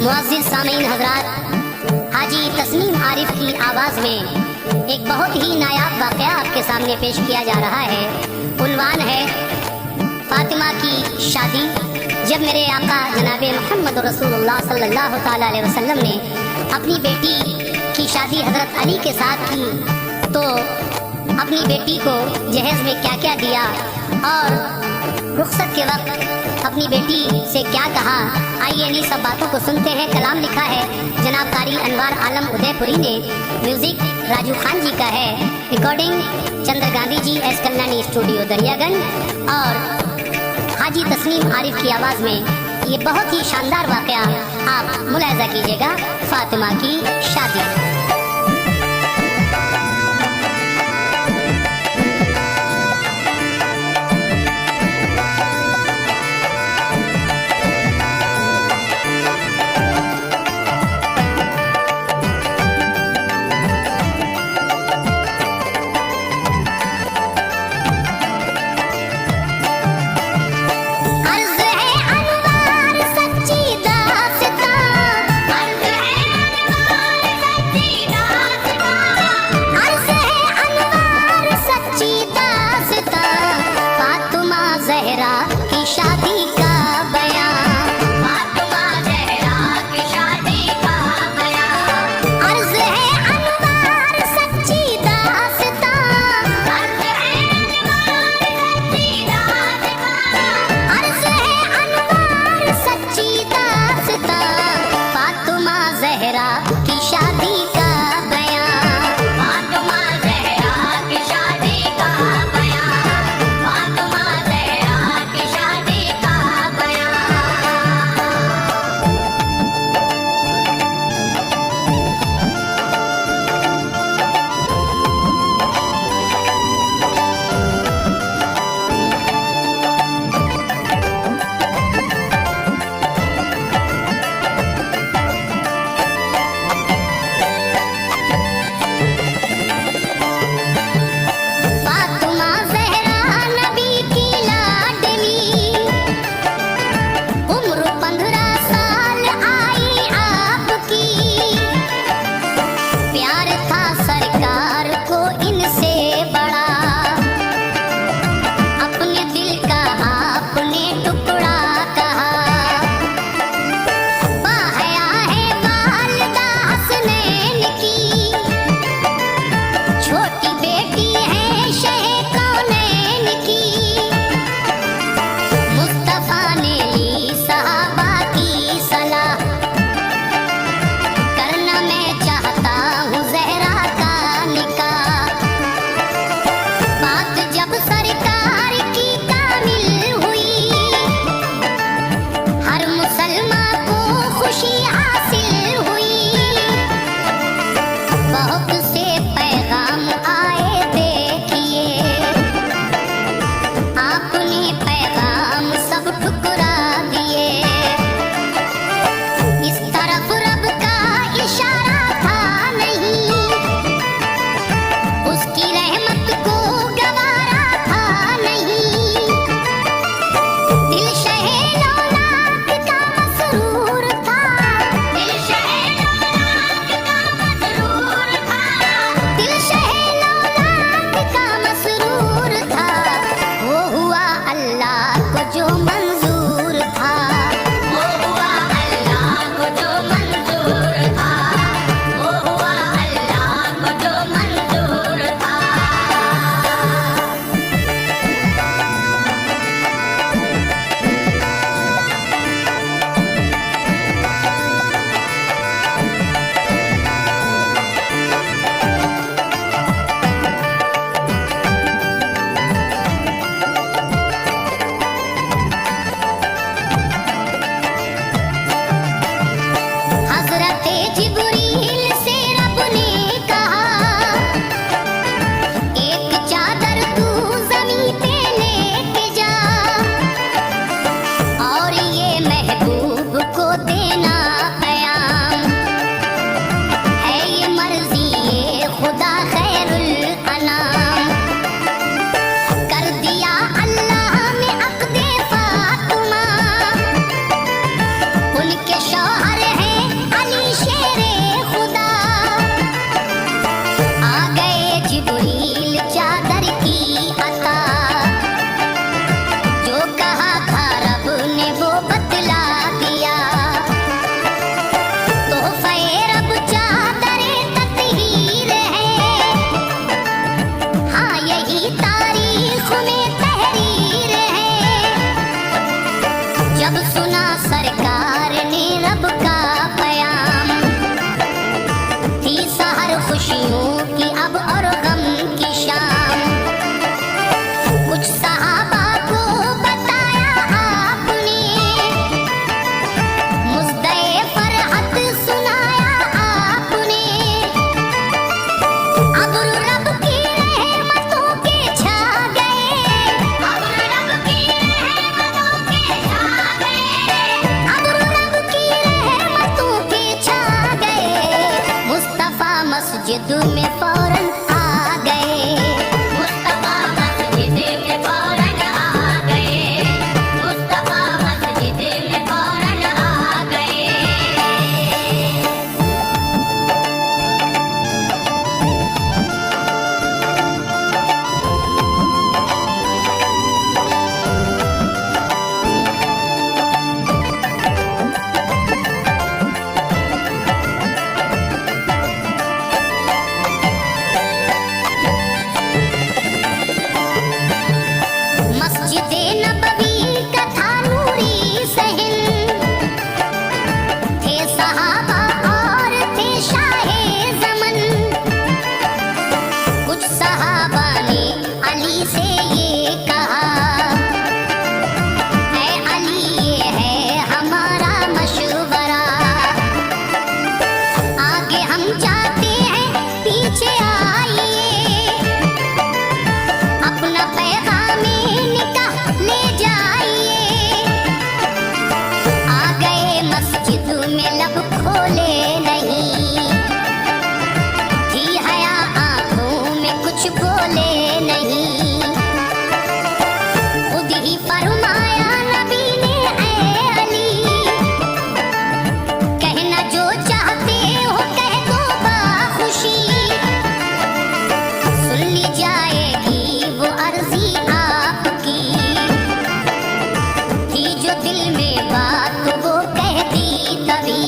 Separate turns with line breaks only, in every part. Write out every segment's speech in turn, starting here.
मुअज़्ज़िज़ सामीन हज़रात, हाजी तस्नीम आरिफ की आवाज़ में एक बहुत ही नायाब वाक़या आपके सामने पेश किया जा रहा है। उन्वान है फातिमा की शादी। जब मेरे आका जनाबे मोहम्मद रसूलुल्लाह सल्लल्लाहु ताला अलैहि वसल्लम ने अपनी बेटी की शादी हज़रत अली के साथ की तो अपनी बेटी को जहेज़ में क्या क्या दिया और रुखसत के वक्त अपनी बेटी से क्या कहा, आइए इन्हीं सब बातों को सुनते हैं। कलाम लिखा है जनाब कारी अनवार आलम उदयपुरी ने, म्यूजिक राजू खान जी का है, recording Chandra Gandhi ji S Kalyani studio Daryaganj और हाजी तस्नीम आरिफ की आवाज़ में ये बहुत ही शानदार वाक़या आप मुलाहिज़ा कीजिएगा। फातिमा की शादी। मस्जिद में फौरन आ गए।
मुस्तफा मस्जिद में फौरन आ गए। मुस्तफा मस्जिद में फौरन आ गए।
मस्जिद नबवी का था नूरी सहन, थे सहाबा और थे शाहे ज़मन। कुछ सहाबा ने अली से ये कहा, ऐ अली ये है हमारा मशवरा, आगे हम जाते हैं पीछे आइए, अपना पैगामे निकाह ले जाइए। आ गए मस्जिद में लब खोले नहीं, थी हया आंखों में कुछ बोले नहीं। खुद ही फरमाया नबी ने, ऐ अली कहना जो चाहते हो कह दो बाखुशी, सुन ली जाएगी वो अर्जी आपकी। थी जो दिल में बात वो कहती तभी,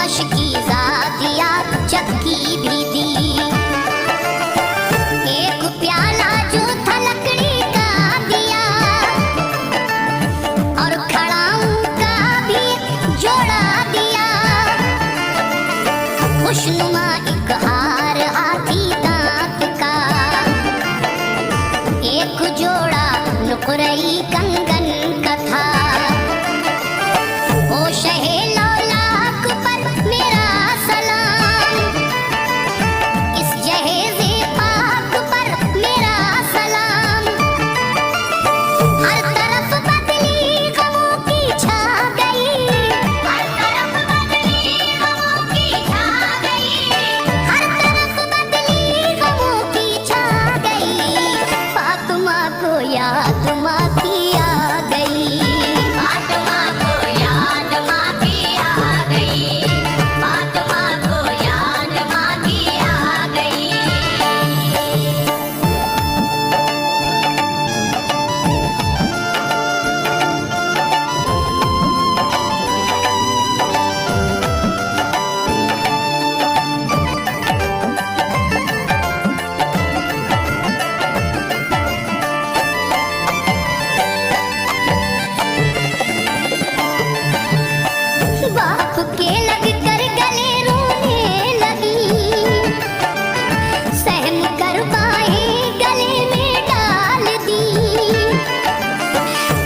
मशकीज़ा दिया, चक्की भी दी। एक प्याला जो था लकड़ी का दिया, और खड़ाऊं का भी जोड़ा दिया। खुशनुमा एक हार हाथी दांत का, एक जोड़ा नुकरई कंगन का था। ओ शहे लौलाक पर मेरा सलाम, इस जहेज़े पाक पर मेरा सलाम। हर तरफ बदली गमों की छा गई, हर तरफ बदली गमों की छा गई, हर तरफ बदली गमों की छा गई। फातिमा को याद माँ की आ गई,
फातिमा को याद माँ की आ गई, फातिमा को याद माँ की आ गई।
बाप के लग कर गले रोने लगी, सहम कर बाहें गले में डाल दी।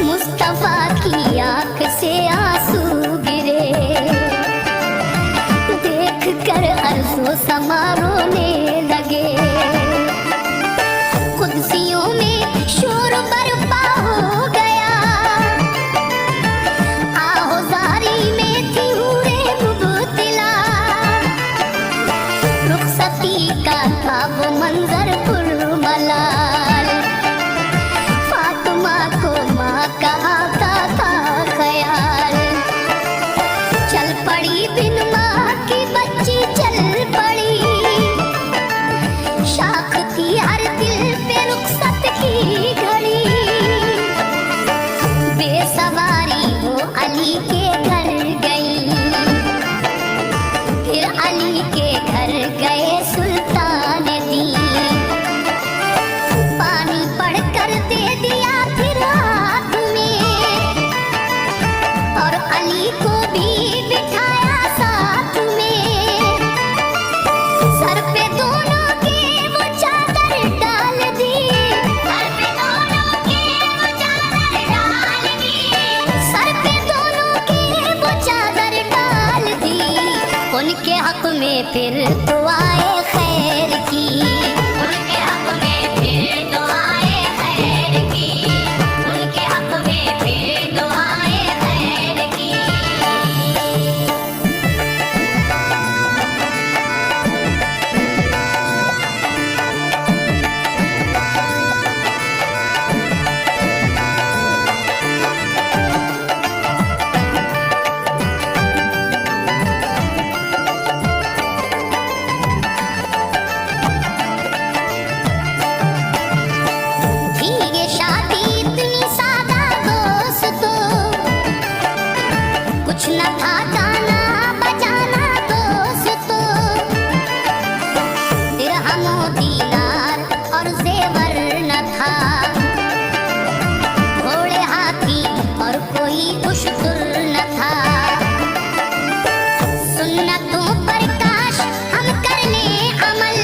मुस्तफा की आंख से आंसू गिरे, देख कर अर्ज़ो समा रोने लगे। कुर्सियों में शोर बरपा हो गया, आहोजारी में थी हूरे मुबतला। रुखसती का था वो मंजर पुरमलाल, फातिमा को माँ का आता था ख्याल। चल पड़ी बिन माँ की बच्ची, चल पड़ी शाख की हर दिल पे रुखसत की घड़ी। बेसवारी वो अली के घर गई, फिर अली के घर गए सुल्तान दी। पानी पड़कर दे दिया फिर हाथ में, और अली को भी बिठाया साथ में। सर पे दोनों के वो चादर डाल दी,
सर पे दोनों के वो चादर डाल दी,
सर पे दोनों के वो चादर डाल दी। उनके हक में फिर दुआए खैर की,
उनके हक में फिर दुआएं खैर की, उनके हक में फिर दुआएं खैर की।
थी ये शादी इतनी सादा दोस्तों, कुछ न था गाना बजाना दोस्तों। दिरहमो दीनार और जेवर न था, घोड़े हाथी और कोई उश्तुर न था। सुन्नतों पर काश हम कर लें अमल,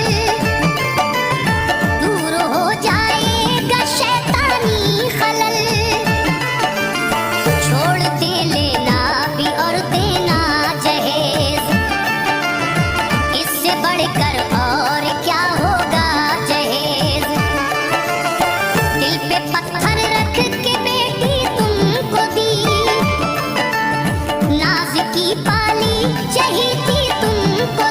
दूर हो जाएगा शैतानी खलल। छोड़ दे लेना भी और देना जहेज, इससे बढ़कर और क्या होगा जहेज। दिल पे पत्थर रख के बेटी तुमको दी, नाज की पाली चही थी तुमको